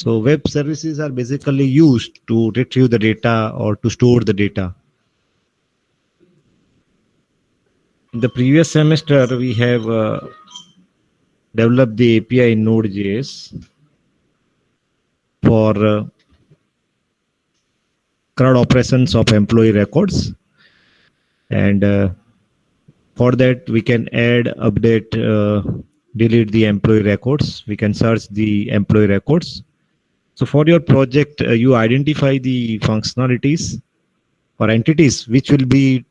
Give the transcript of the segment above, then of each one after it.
So web services are basically used to retrieve the data or to store the data. In the previous semester, we have developed the API in Node.js for CRUD operations of employee records. And for that, we can add, update, delete the employee records. We can search the employee records. So for your project, you identify the functionalities or entities which will be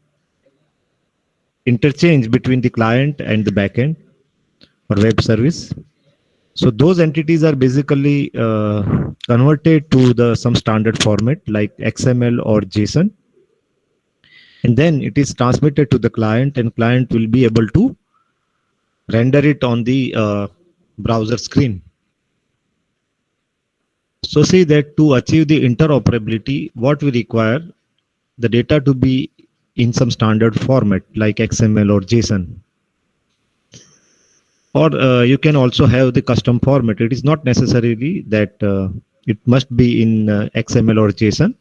interchanged between the client and the backend or web service. So those entities are basically converted to the some standard format like XML or JSON, and then it is transmitted to the client, and client will be able to render it on the browser screen. So see that to achieve the interoperability, what we require the data to be in some standard format like XML or JSON. Or you can also have the custom format. It is not necessarily that it must be in XML or JSON.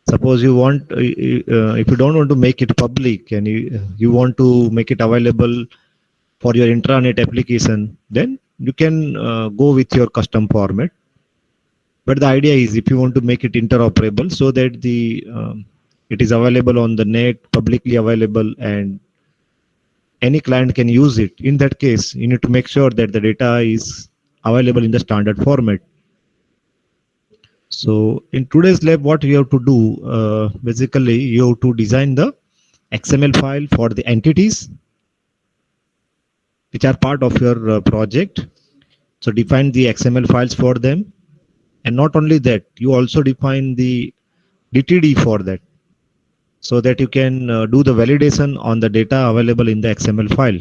Suppose you want, if you don't want to make it public and you want to make it available for your intranet application, then you can go with your custom format. But the idea is if you want to make it interoperable so that the it is available on the net, publicly available, and any client can use it. In that case, you need to make sure that the data is available in the standard format. So in today's lab, what we have to do, basically you have to design the XML file for the entities which are part of your project. So define the XML files for them. And not only that, you also define the DTD for that, so that you can do the validation on the data available in the XML file.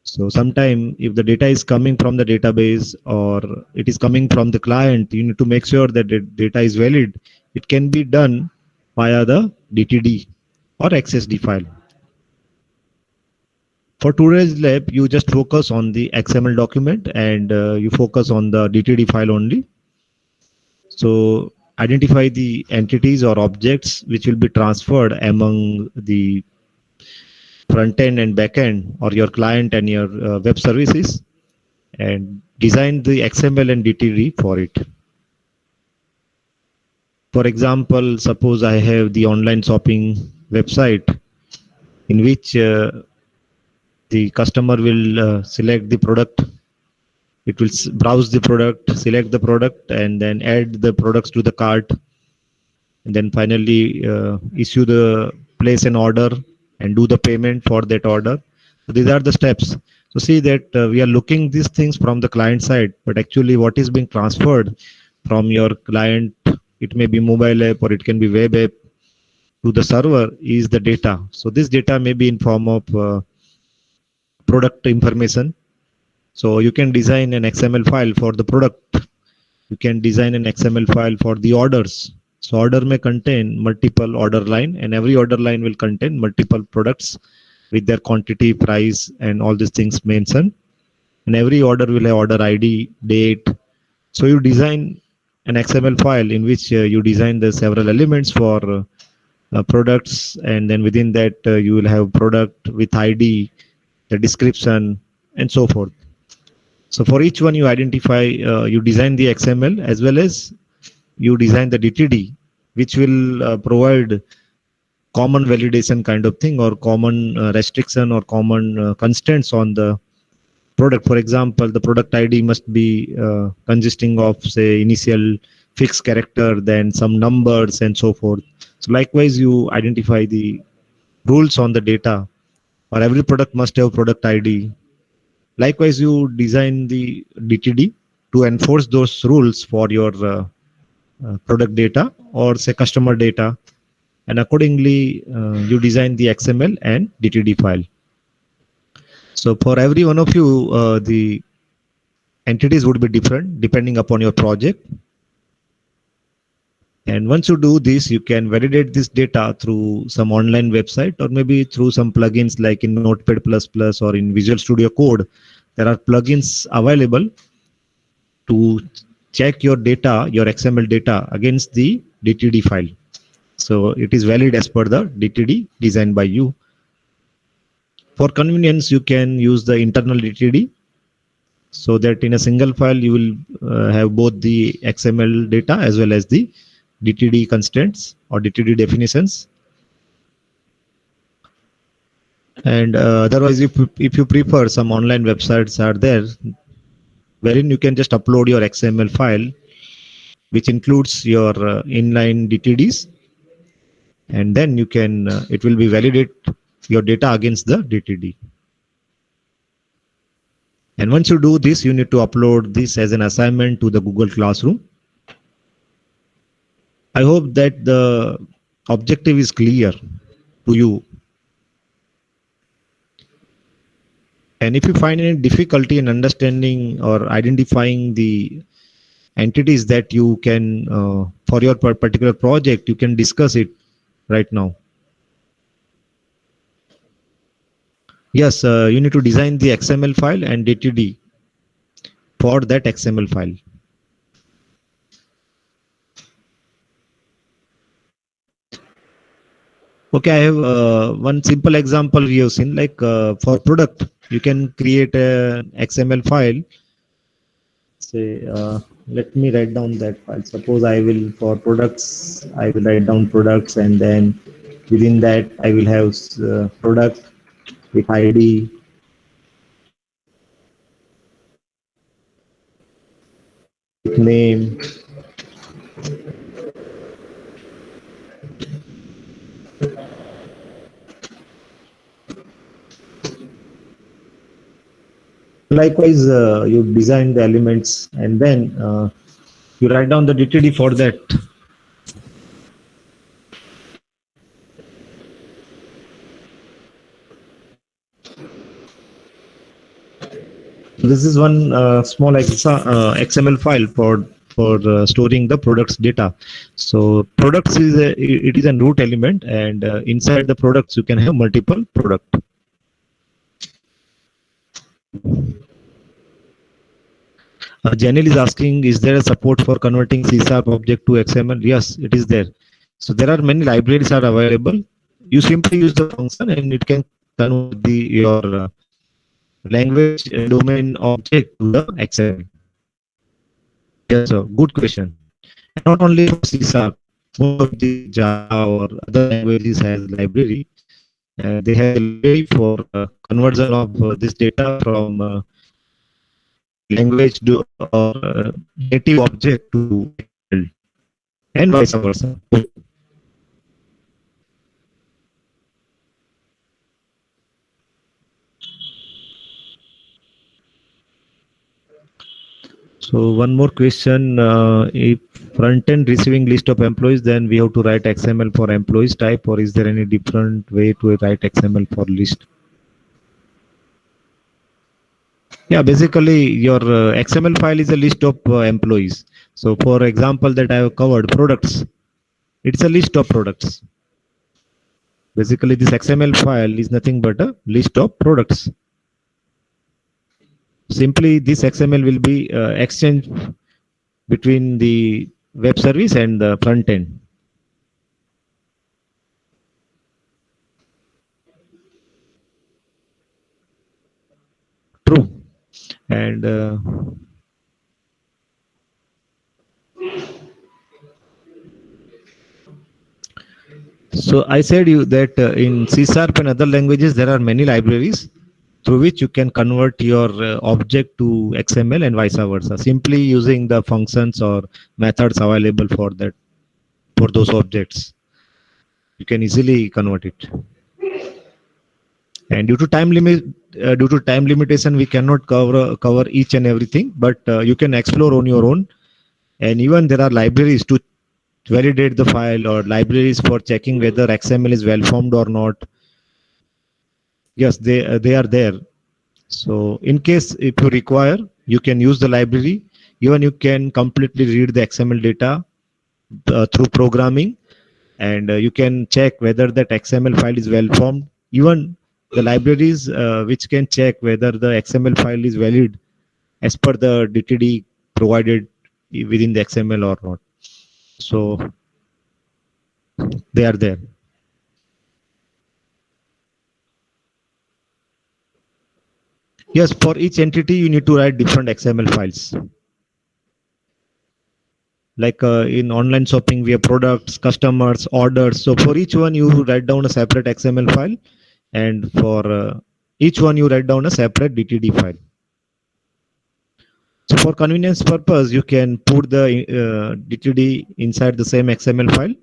So sometime if the data is coming from the database or it is coming from the client, you need to make sure that the data is valid. It can be done via the DTD or XSD file. For today's lab, you just focus on the XML document and you focus on the DTD file only. So identify the entities or objects which will be transferred among the front end and back end, or your client and your web services, and design the XML and DTD for it. For example, suppose I have the online shopping website in which the customer will select the product. It will browse the product, select the product, and then add the products to the cart, and then finally issue the place an order and do the payment for that order. So these are the steps. So see that we are looking these things from the client side, but actually what is being transferred from your client, it may be mobile app or it can be web app, to the server is the data. So this data may be in form of product information. So you can design an XML file for the product. You can design an XML file for the orders. So order may contain multiple order line, and every order line will contain multiple products with their quantity, price, and all these things mentioned. And every order will have order ID, date. So you design an XML file in which you design the several elements for products, and then within that you will have product with ID, the description, and so forth. So for each one you identify, you design the XML as well as you design the DTD, which will provide common validation kind of thing, or common restriction or common constraints on the product. For example, the product ID must be consisting of, say, initial fixed character, then some numbers, and so forth. So likewise, you identify the rules on the data, or every product must have product ID. Likewise, you design the DTD to enforce those rules for your product data or say customer data, and accordingly you design the XML and DTD file. So for every one of you, the entities would be different depending upon your project. And once you do this, you can validate this data through some online website, or maybe through some plugins like in Notepad++ or in Visual Studio Code. There are plugins available to check your data, your XML data against the DTD file. So it is valid as per the DTD designed by you. For convenience, you can use the internal DTD so that in a single file you will have both the XML data as well as the DTD constraints or DTD definitions. And otherwise, if you prefer, some online websites are there wherein you can just upload your XML file, which includes your inline DTDs, and then you can it will be validate your data against the DTD. And once you do this, you need to upload this as an assignment to the Google Classroom. I hope that the objective is clear to you. And if you find any difficulty in understanding or identifying the entities that you can, for your particular project, you can discuss it right now. Yes, you need to design the XML file and DTD for that XML file. Okay, I have one simple example we have seen, like for product, you can create an XML file. Say, let me write down that file. Suppose I will, for products, I will write down products, and then within that I will have product with ID, with name, likewise you design the elements, and then you write down the DTD for that. This is one small XML file for storing the products data. So products is it is a root element, and inside the products you can have multiple product. Janil is asking, is there a support for converting C# object to XML? Yes, it is there. So there are many libraries are available. You simply use the function and it can convert your language domain object to the XML. Yes, sir. Good question. And not only for C#, most of the Java or other languages has library. They have a library for conversion of this data from language to or native object to XML, and vice versa. So one more question, if front end receiving list of employees, then we have to write XML for employees type, or is there any different way to write XML for list? Yeah, basically your XML file is a list of employees. So for example that I have covered products, it's a list of products. Basically this XML file is nothing but a list of products. Simply this XML will be exchanged between the web service and the front end. True. And so I said you that in C# and other languages there are many libraries through which you can convert your object to XML and vice versa, simply using the functions or methods available for that, for those objects. You can easily convert it. And due to time limitation, we cannot cover each and everything, but you can explore on your own. And even there are libraries to validate the file, or libraries for checking whether XML is well formed or not. Yes, they are there. So in case if you require, you can use the library. Even you can completely read the XML data through programming, and you can check whether that XML file is well formed. Even the libraries which can check whether the XML file is valid as per the DTD provided within the XML or not. So they are there. Yes, for each entity, you need to write different XML files. Like in online shopping, we have products, customers, orders. So for each one, you write down a separate XML file, and for each one, you write down a separate DTD file. So for convenience purpose, you can put the DTD inside the same XML file.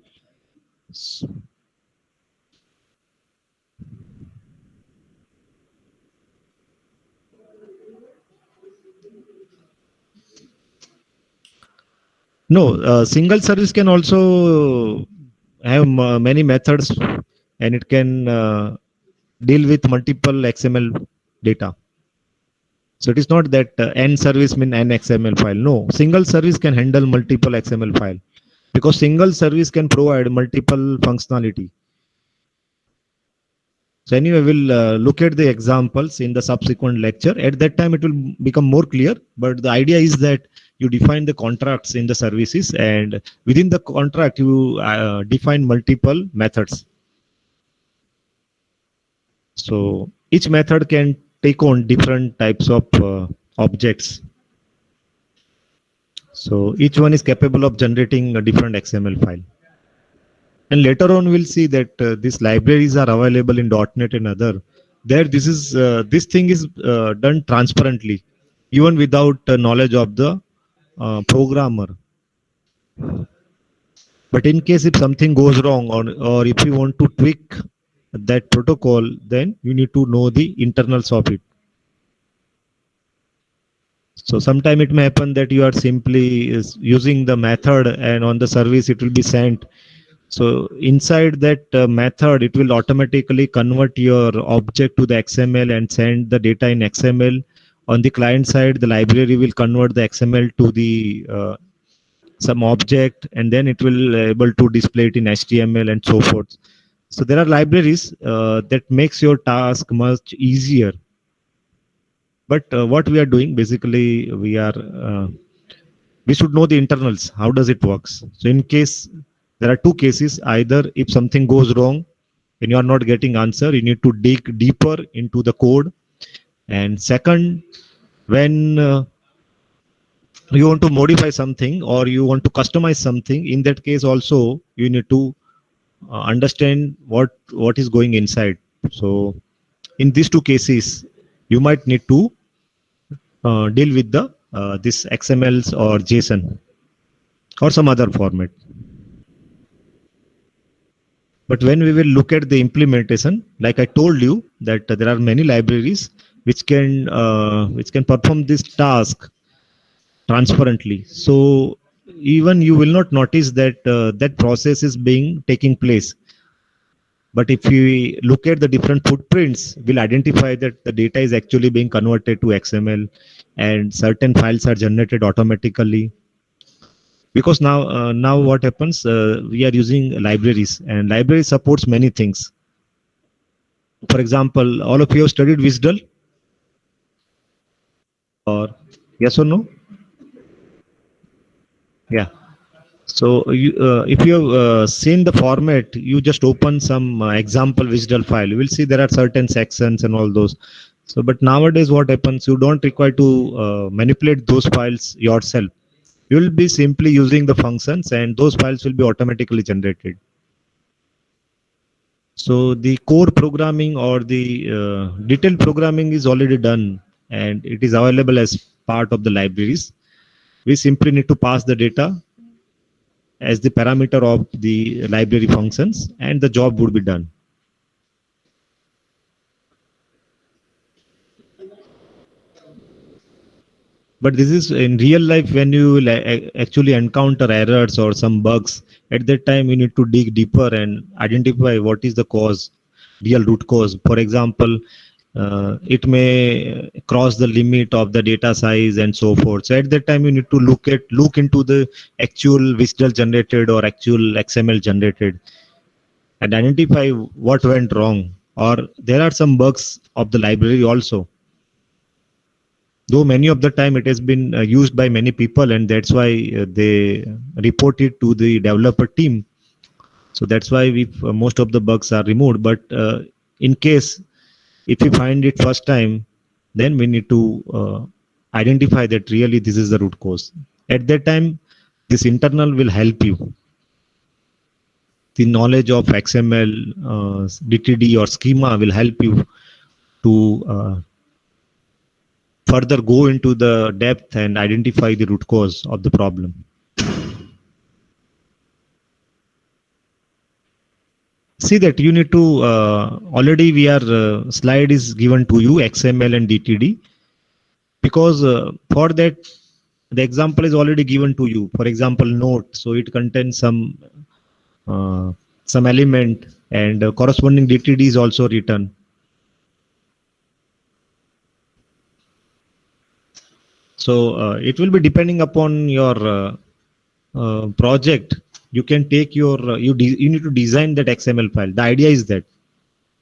No, single service can also have many methods, and it can deal with multiple XML data. So it is not that n service mean n XML file. No, single service can handle multiple XML file because single service can provide multiple functionality. So anyway, we'll look at the examples in the subsequent lecture. At that time, it will become more clear. But the idea is that you define the contracts in the services, and within the contract, you define multiple methods. So each method can take on different types of objects. So each one is capable of generating a different XML file. And later on, we'll see that these libraries are available in .NET and other. There, this thing is done transparently, even without knowledge of the programmer. But in case if something goes wrong, or if you want to tweak that protocol, then you need to know the internals of it. So sometime it may happen that you are simply using the method, and on the service it will be sent. So inside that method, it will automatically convert your object to the XML and send the data in XML. On the client side, the library will convert the XML to the some object, and then it will able to display it in HTML and so forth. So there are libraries that makes your task much easier. But what we are doing basically, we should know the internals. How does it works? So in case there are two cases, either if something goes wrong and you are not getting answer, you need to dig deeper into the code. And second, when you want to modify something or you want to customize something, in that case also you need to understand what is going inside. So in these two cases, you might need to deal with the this XMLs or JSON or some other format. But when we will look at the implementation, like I told you that there are many libraries which can perform this task transparently. So even you will not notice that that process is being taking place. But if we look at the different footprints, we'll identify that the data is actually being converted to XML, and certain files are generated automatically. Because now what happens, we are using libraries, and library supports many things. For example, all of you have studied WSDL, or yes or no? Yeah. So if you have seen the format, you just open some example WSDL file. You will see there are certain sections and all those. So, but nowadays what happens, you don't require to manipulate those files yourself. You will be simply using the functions, and those files will be automatically generated. So the core programming or the detailed programming is already done, and it is available as part of the libraries. We simply need to pass the data as the parameter of the library functions, and the job would be done. But this is in real life, when you actually encounter errors or some bugs. At that time, you need to dig deeper and identify what is the cause, real root cause. For example, it may cross the limit of the data size and so forth. So at that time, you need to look into the actual WSDL generated or actual XML generated, and identify what went wrong. Or there are some bugs of the library also. though many of the time it has been used by many people, and that's why they report it to the developer team. So that's why we most of the bugs are removed. But in case if we find it first time, then we need to identify that really this is the root cause. At that time, this internal will help you. The knowledge of XML, DTD or schema will help you to further go into the depth and identify the root cause of the problem. See that you need to already we are slide is given to you XML and DTD, because for that the example is already given to you. For example, note, so it contains uh, some element, and corresponding DTD is also written. So it will be depending upon your project. You can take your you need to design that XML file. The idea is that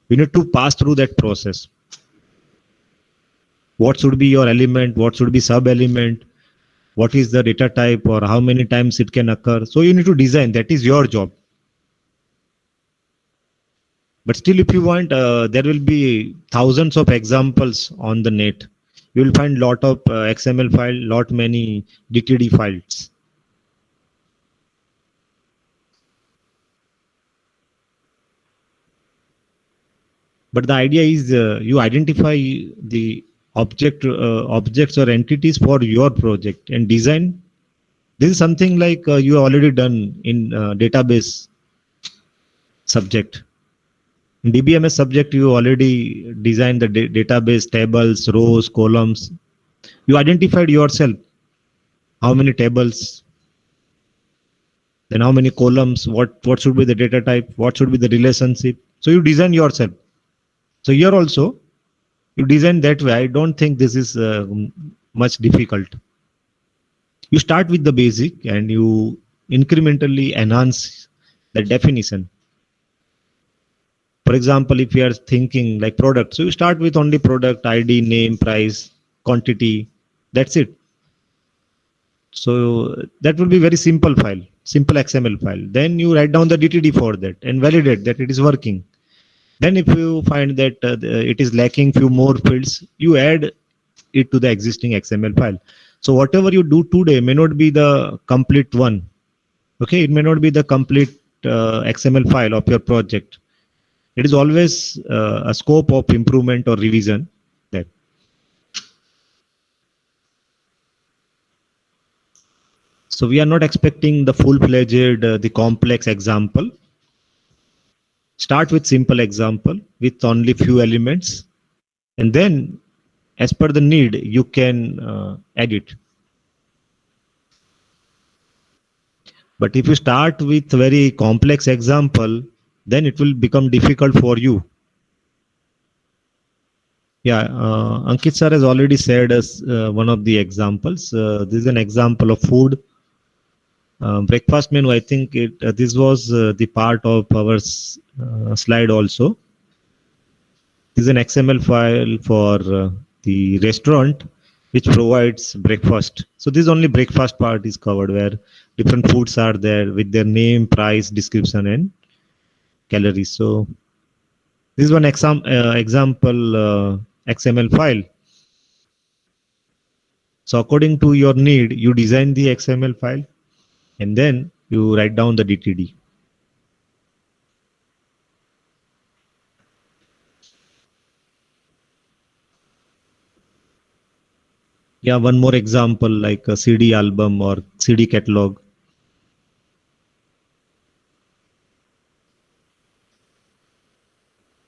you need to pass through that process. What should be your element? What should be sub element? What is the data type, or how many times it can occur? So you need to design. That is your job. But still, if you want, there will be thousands of examples on the net. You will find lot of XML file, lot many DTD files. But the idea is you identify the objects or entities for your project and design. This is something like you have already done in database subject. In DBMS subject, you already designed the database tables, rows, columns. You identified yourself how many tables, then how many columns, what should be the data type, what should be the relationship. So you design yourself. So here also you design that way. I don't think this is much difficult. You start with the basic and you incrementally enhance the definition. For example, if you are thinking like product, so you start with only product ID, name, price, quantity. That's it. So that will be very simple file, simple XML file. Then you write down the DTD for that and validate that it is working. Then if you find that it is lacking few more fields, you add it to the existing XML file. So whatever you do today may not be the complete one. Okay, it may not be the complete XML file of your project. It is always a scope of improvement or revision there. So we are not expecting the full-fledged, the complex example. Start with simple example with only few elements, and then as per the need, you can edit. But if you start with very complex example, then it will become difficult for you. Yeah, Ankit sir has already said as one of the examples. This is an example of food. Breakfast menu, I think this was the part of our slide also. This is an XML file for the restaurant which provides breakfast. So this only breakfast part is covered, where different foods are there with their name, price, description, and calories. So this is one example XML file. So according to your need, you design the XML file and then you write down the DTD. Yeah, one more example like a CD album or CD catalog.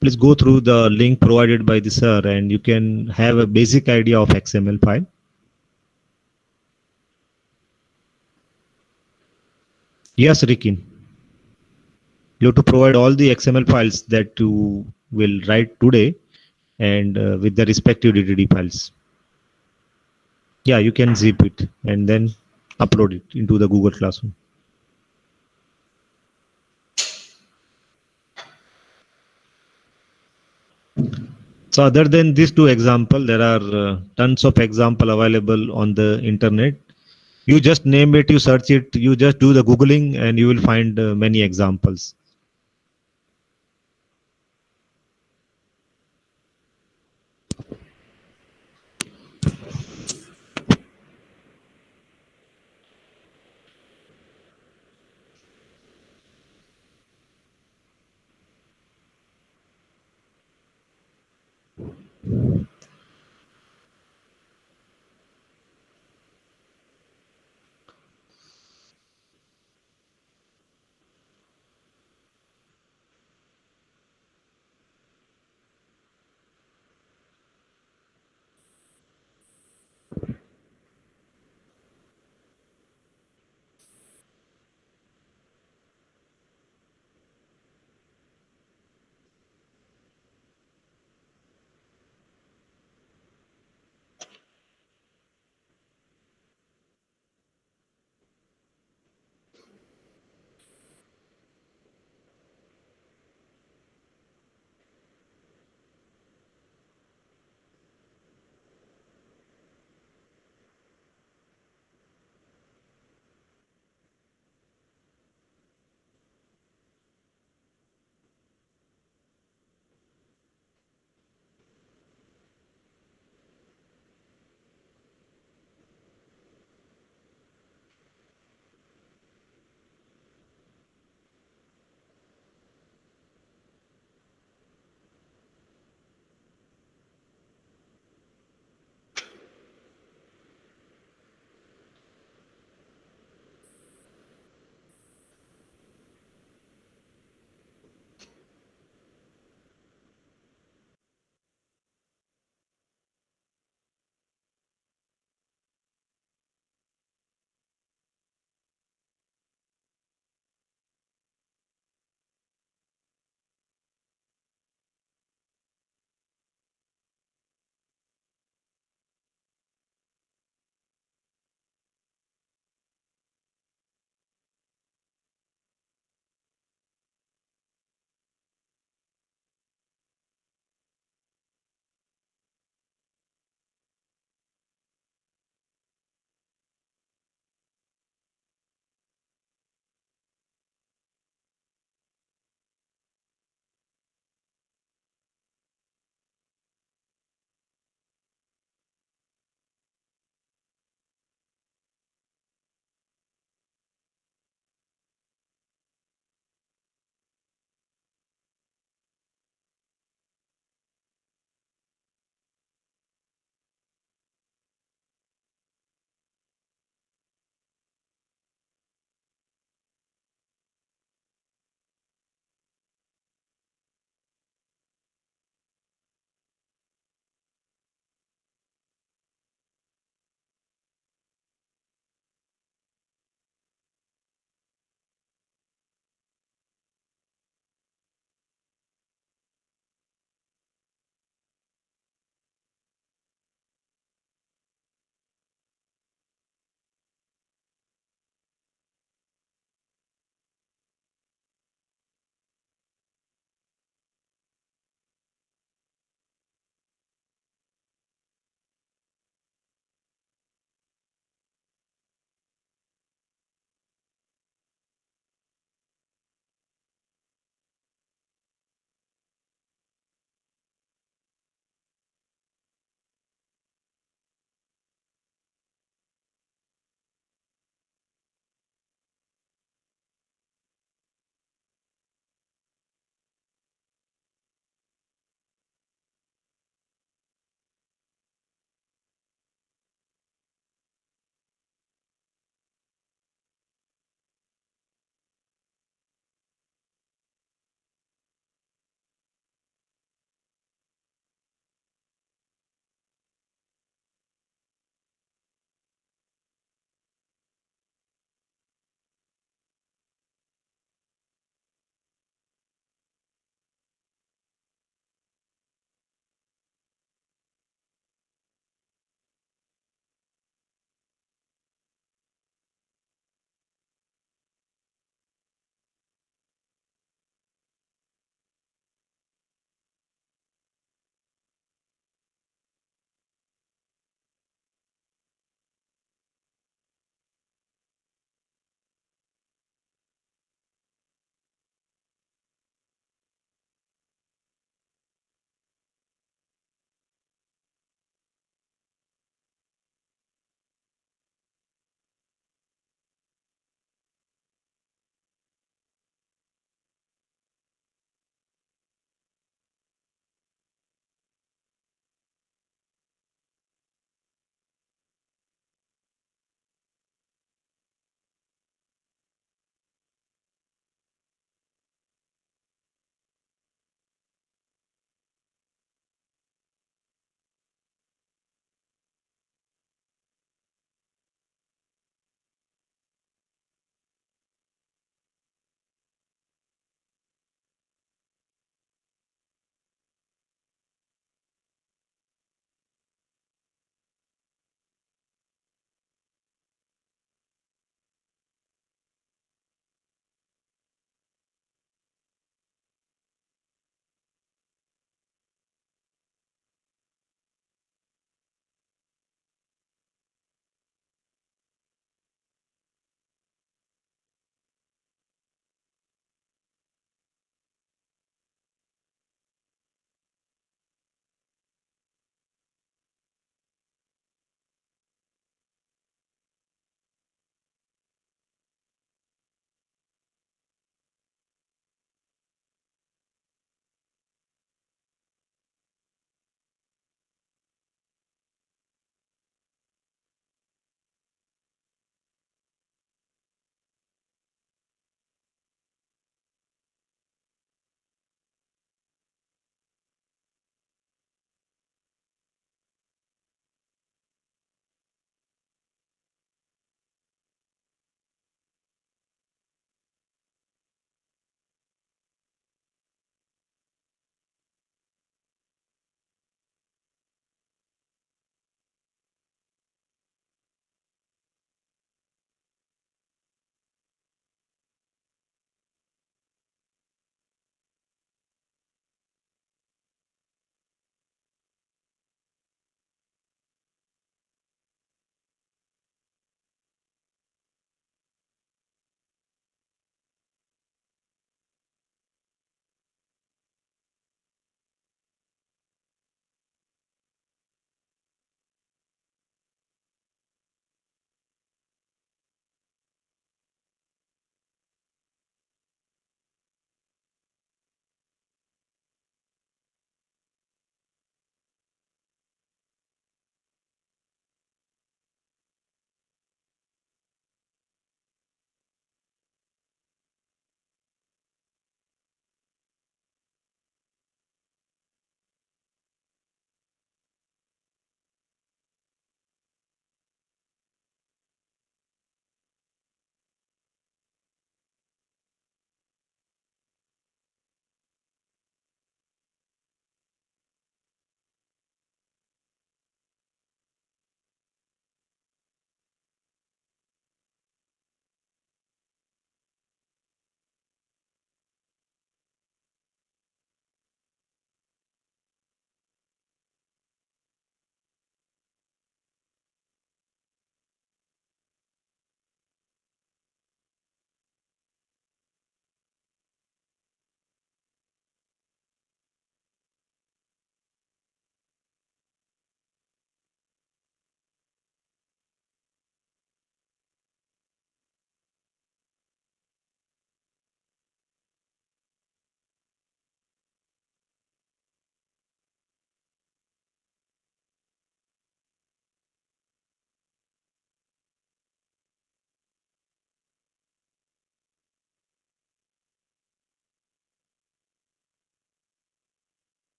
Please go through the link provided by the sir and you can have a basic idea of XML file. Yes, Rikin. You have to provide all the XML files that you will write today and with the respective DTD files. Yeah, you can zip it and then upload it into the Google Classroom. So other than these two example, there are tons of example available on the internet. You just name it, you search it, you just do the Googling and you will find many examples.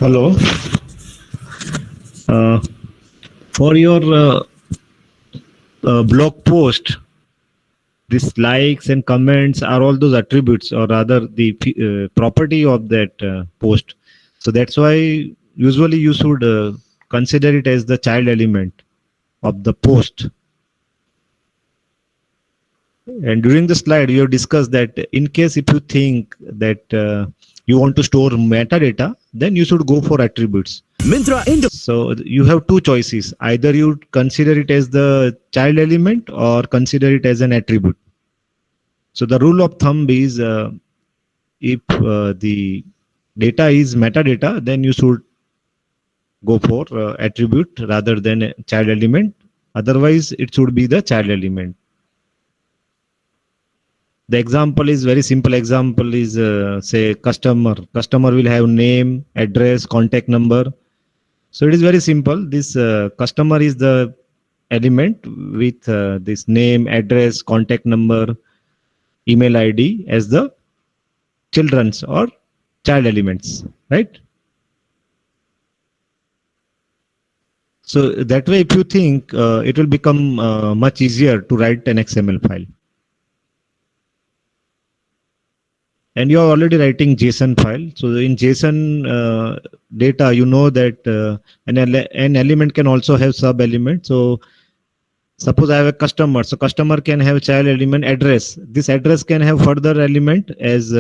Hello. Uh, for your blog post, these likes and comments are all those attributes, or rather the property of that post. So that's why usually you should consider it as the child element of the post. And during the slide, you have discussed that in case if you think that you want to store metadata, then you should go for attributes. So you have two choices. Either you consider it as the child element or consider it as an attribute. So the rule of thumb is if the data is metadata, then you should go for attribute rather than a child element. Otherwise, it should be the child element. The example is very simple. Example is say customer will have name, address, contact number. So it is very simple. This customer is the element with this name, address, contact number, email ID as the children's or child elements, right? So that way, if you think, it will become much easier to write an XML file. And you are already writing JSON file. So in JSON data, you know that an element can also have sub element. So suppose I have a customer. So customer can have child element address. This address can have further element as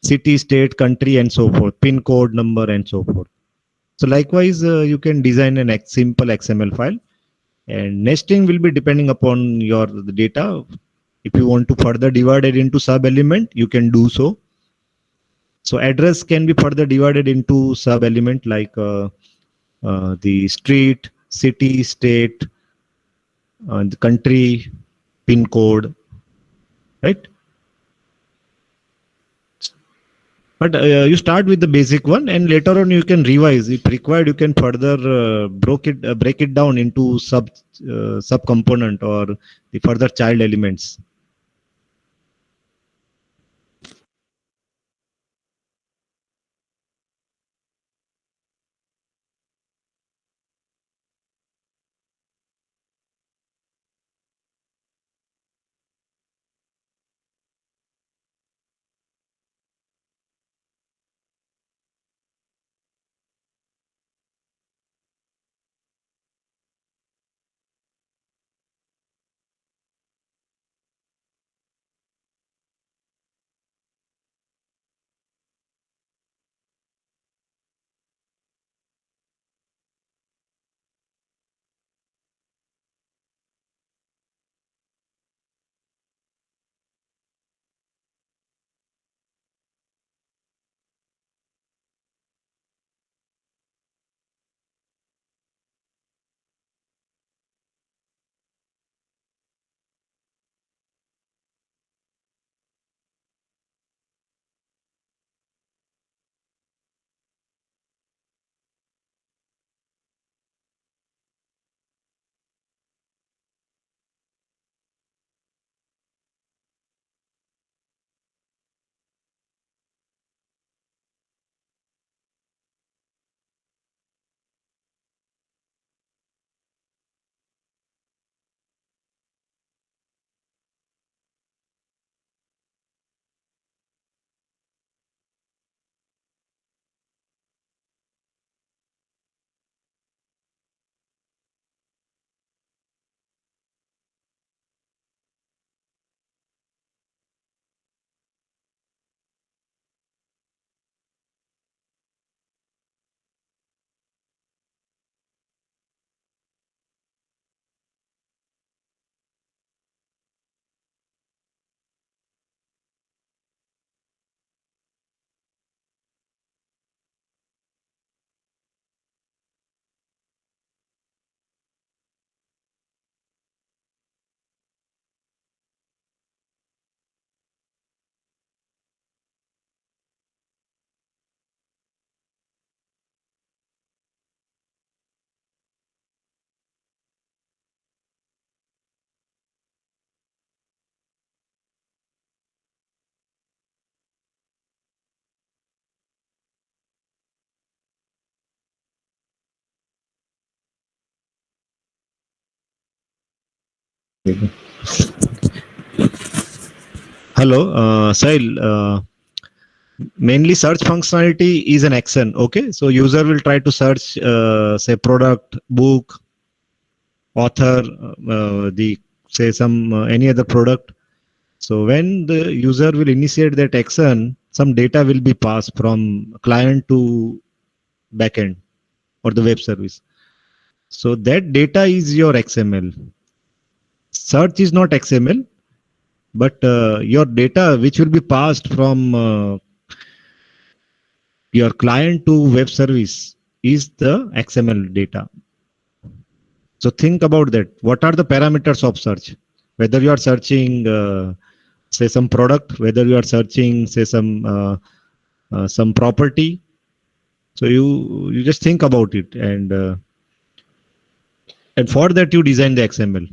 city, state, country, and so forth, pin code, number, and so forth. So likewise, you can design an simple XML file, and nesting will be depending upon your the data. If you want to further divide it into sub element, you can do so. So address can be further divided into sub element like the street, city, state, the country, pin code, right? But you start with the basic one, and later on you can revise. If required, you can further break it down into sub component or the further child elements. Hello, Sahil. Mainly search functionality is an action. Okay, so user will try to search, say, product, book, author, the say some any other product. So when the user will initiate that action, some data will be passed from client to backend or the web service. So that data is your XML. Search is not XML, but your data which will be passed from your client to web service is the XML data. So think about that. What are the parameters of search? Whether you are searching, say, some product, whether you are searching, say, some property. So you just think about it, and for that you design the XML.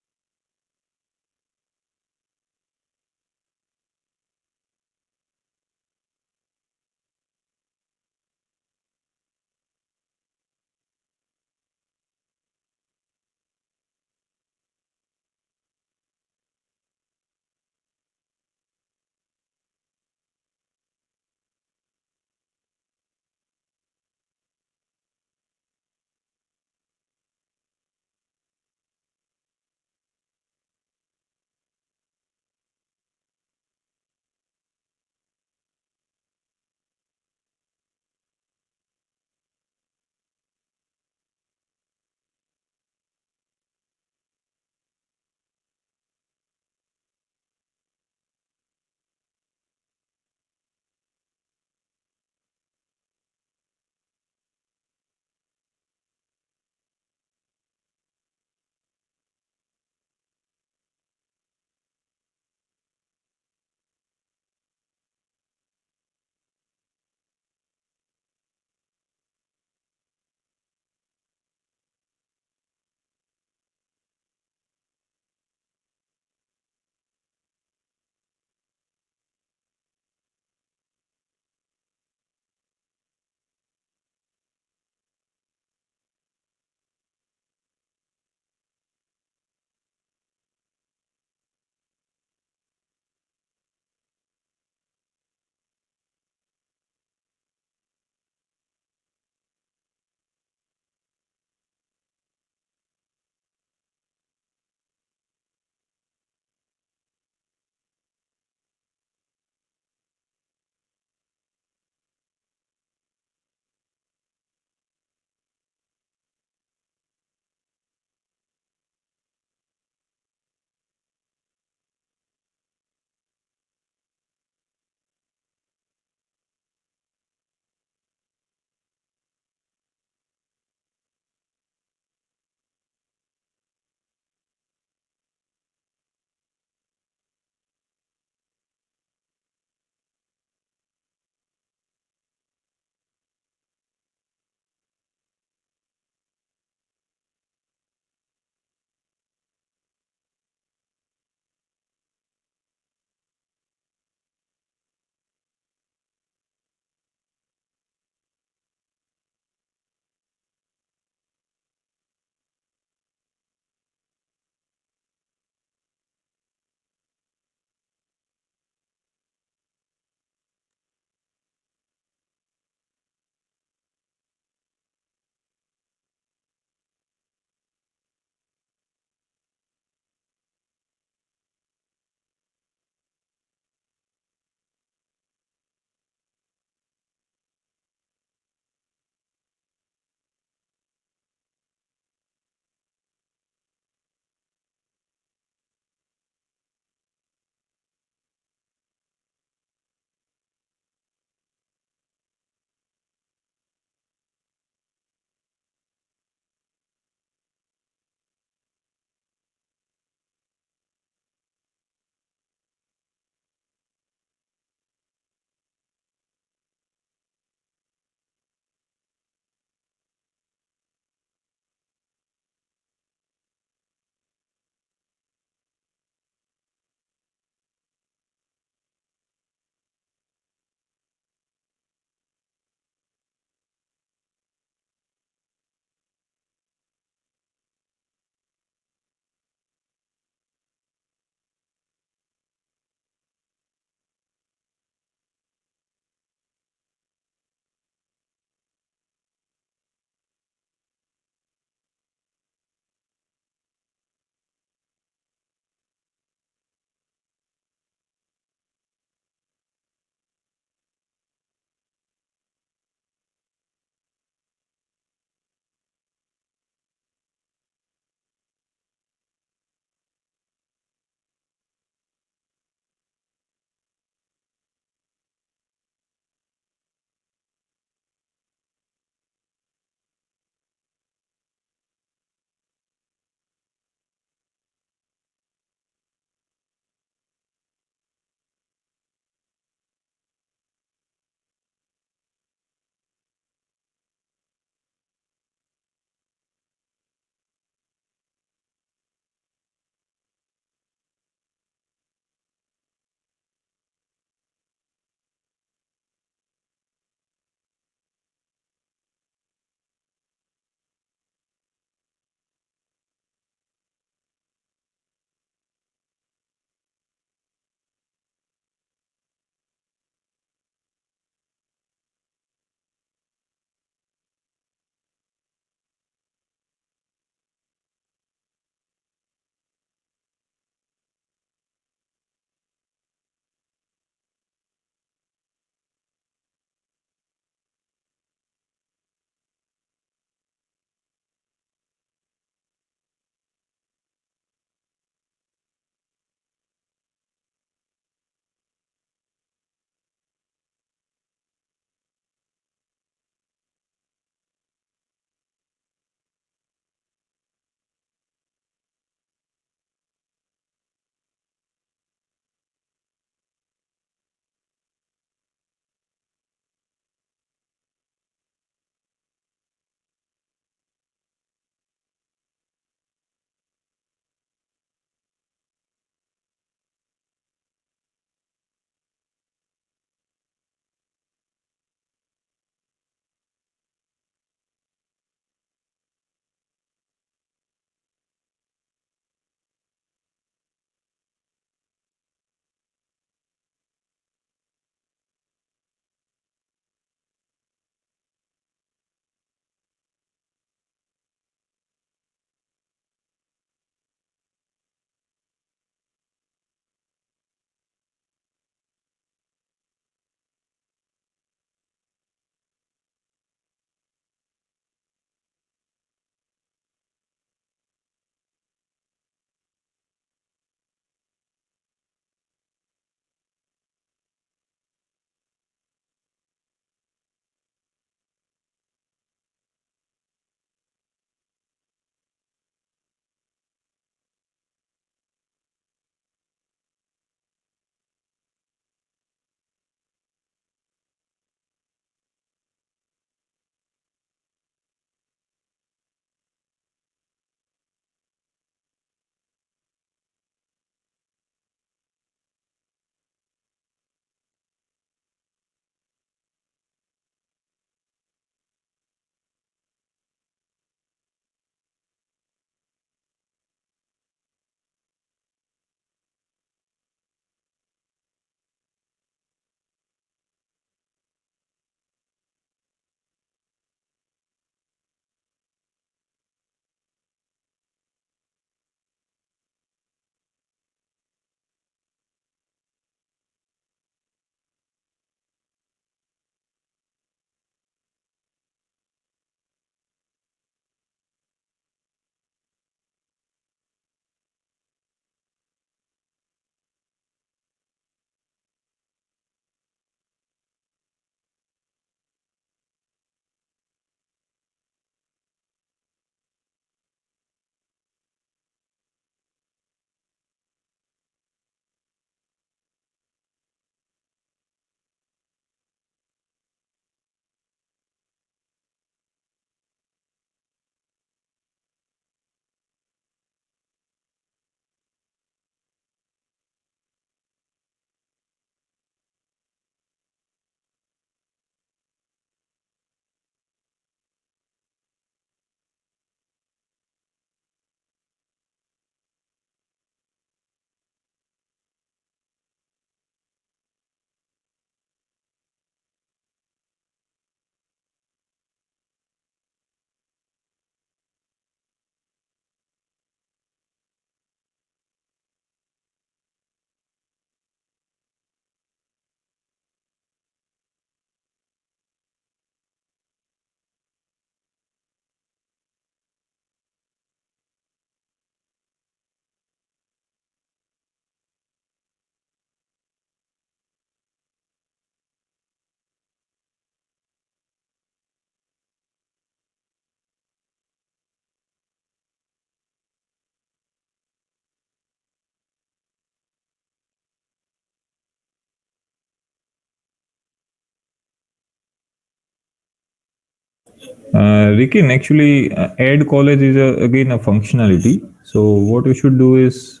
Rikin, actually, add college is again a functionality. So what you should do is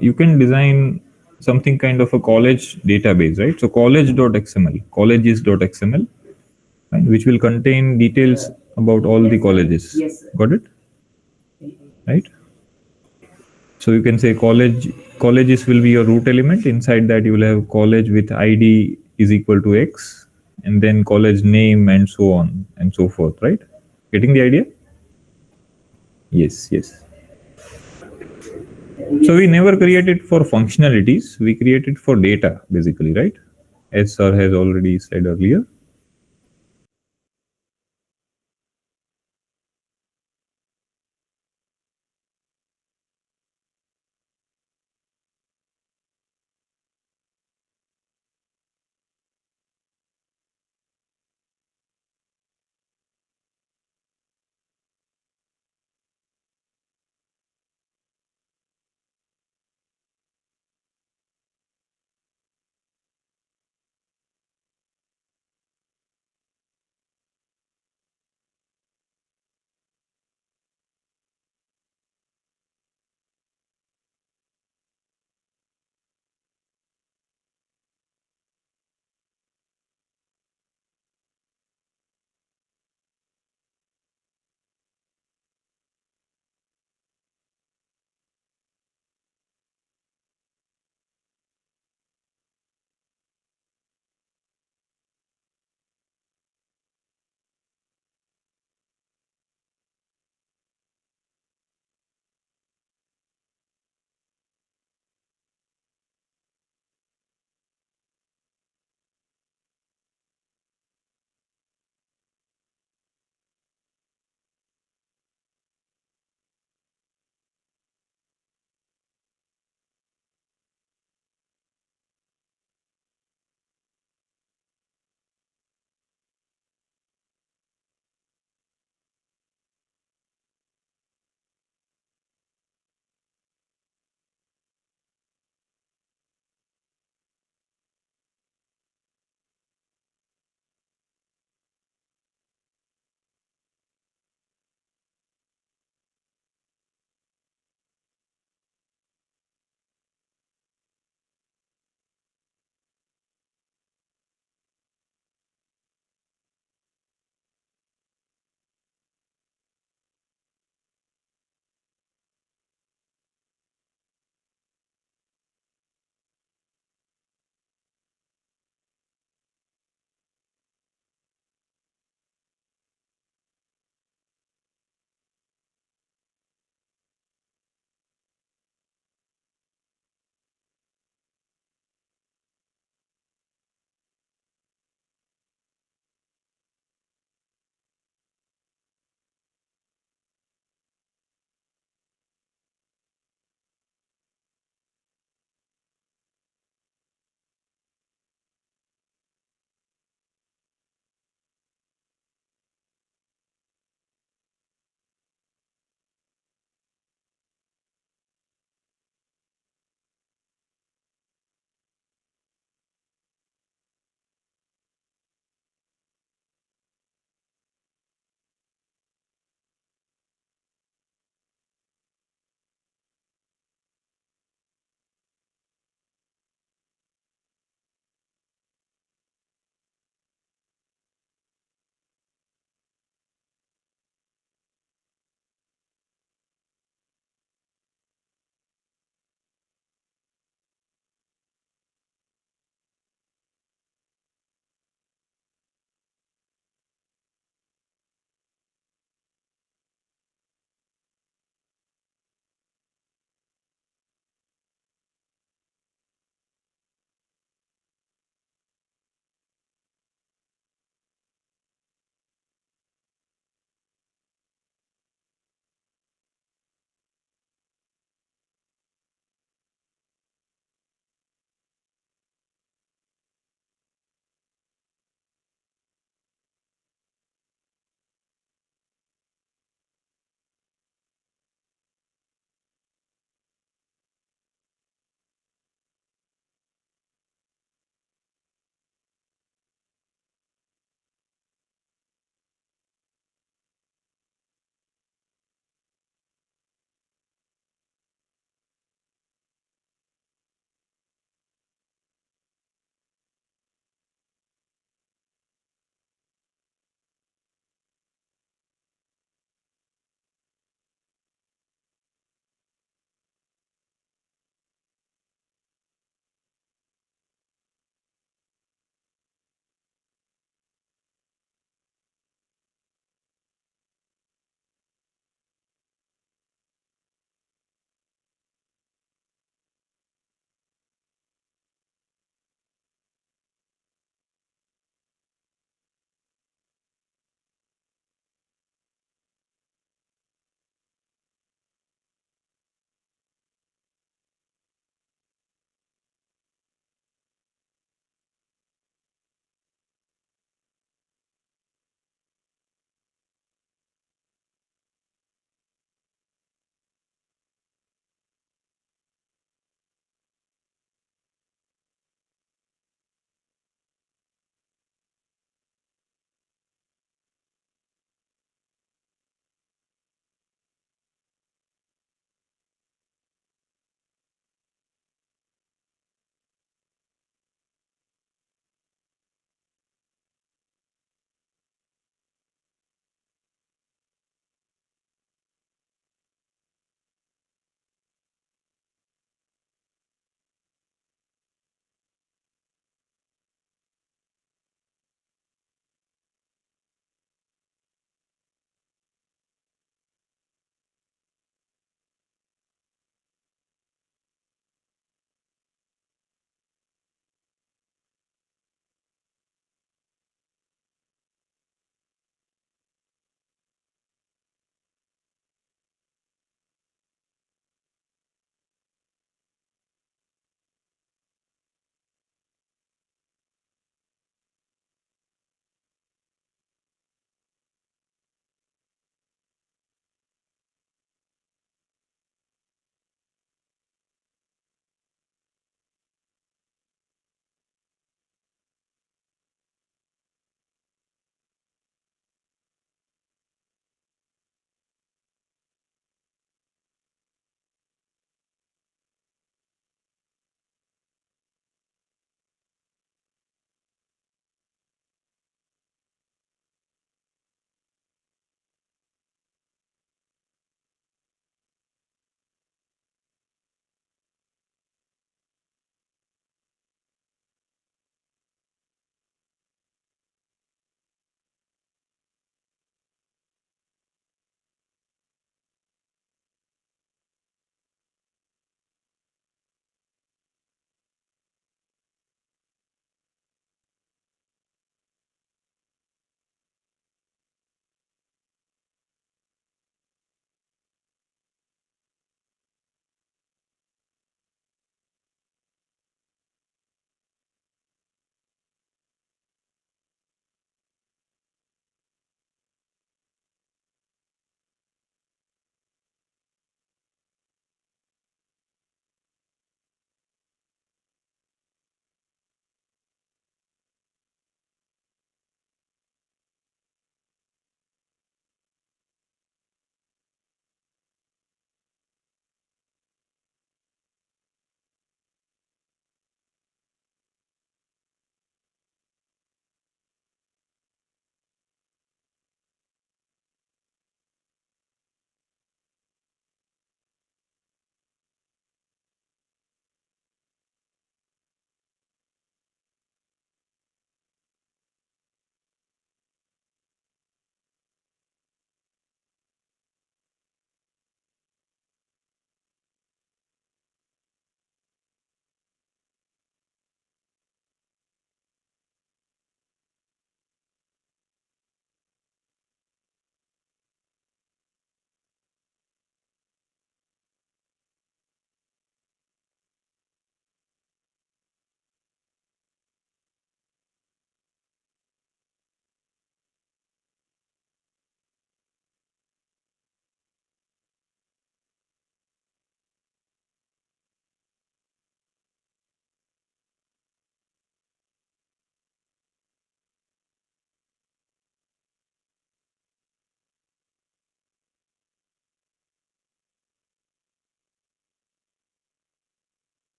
you can design something kind of a college database, right? So college.xml, colleges.xml, right, which will contain details about all the colleges. Yes, sir. Got it? Right? So you can say colleges will be your root element. Inside that you will have college with ID is equal to X, and then college name and so on and so forth, right? Getting the idea? Yes, yes. So we never created for functionalities, we created for data basically, right? As sir has already said earlier.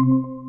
Thank you.